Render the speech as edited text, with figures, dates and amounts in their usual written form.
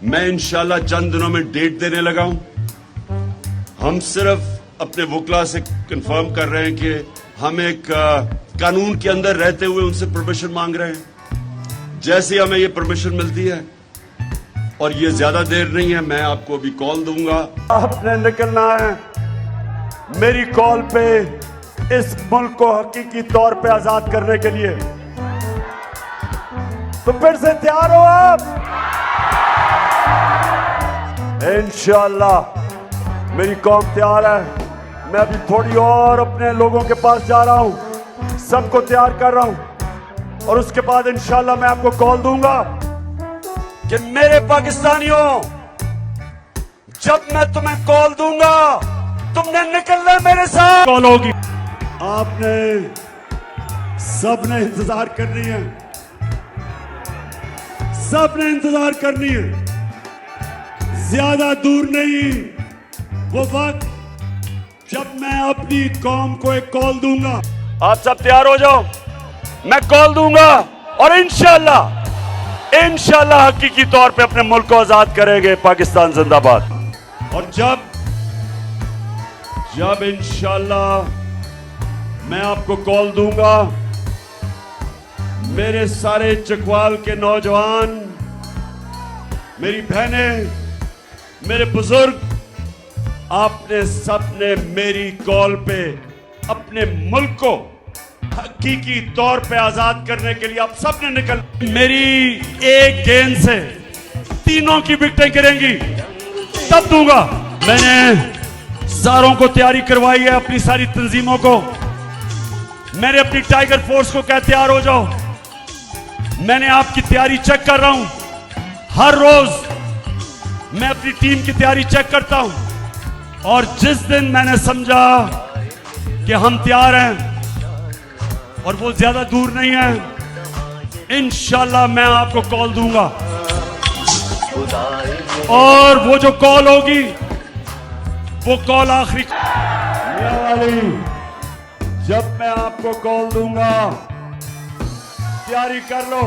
मैं इंशाल्लाह चंद दिनों में डेट देने लगा हूं। हम सिर्फ अपने वकला से कंफर्म कर रहे हैं कि हम एक कानून के अंदर रहते हुए उनसे परमिशन मांग रहे हैं। जैसे हमें ये परमिशन मिलती है और ये ज्यादा देर नहीं है, मैं आपको अभी कॉल दूंगा। आपने निकलना है मेरी कॉल पे इस मुल्क को हकीकी तौर पे आजाद करने के लिए। तो फिर से तैयार हो आप? इंशाअल्लाह मेरी कौम तैयार है। मैं अभी थोड़ी और अपने लोगों के पास जा रहा हूं, सबको तैयार कर रहा हूं और उसके बाद इंशाअल्लाह मैं आपको कॉल दूंगा कि मेरे पाकिस्तानियों, जब मैं तुम्हें कॉल दूंगा तुमने निकलना मेरे साथ। कॉल होगी, आपने सबने इंतजार करनी है, सबने इंतजार करनी है। ज्यादा दूर नहीं वो वक्त जब मैं अपनी कौम को एक कॉल दूंगा। आप सब तैयार हो जाओ, मैं कॉल दूंगा और इंशाअल्लाह हकीकी तौर पे अपने मुल्क को आजाद करेंगे। पाकिस्तान जिंदाबाद। और जब इंशाअल्लाह मैं आपको कॉल दूंगा, मेरे सारे चकवाल के नौजवान, मेरी बहनें, मेरे बुजुर्ग, आपने सबने मेरी कॉल पे अपने मुल्क को हकीकी तौर पे आजाद करने के लिए आप सबने निकल। मेरी एक गेंद से तीनों की विकेटें गिरेंगी, तब दूंगा। मैंने सारों को तैयारी करवाई है, अपनी सारी तंजीमों को। मैंने अपनी टाइगर फोर्स को कहा तैयार हो जाओ। मैंने आपकी तैयारी चेक कर रहा हूं। हर रोज मैं अपनी टीम की तैयारी चेक करता हूं और जिस दिन मैंने समझा कि हम तैयार हैं और वो ज्यादा दूर नहीं है, इंशाल्लाह मैं आपको कॉल दूंगा। और वो जो कॉल होगी वो कॉल आखिरी वाली, जब मैं आपको कॉल दूंगा तैयारी कर लो।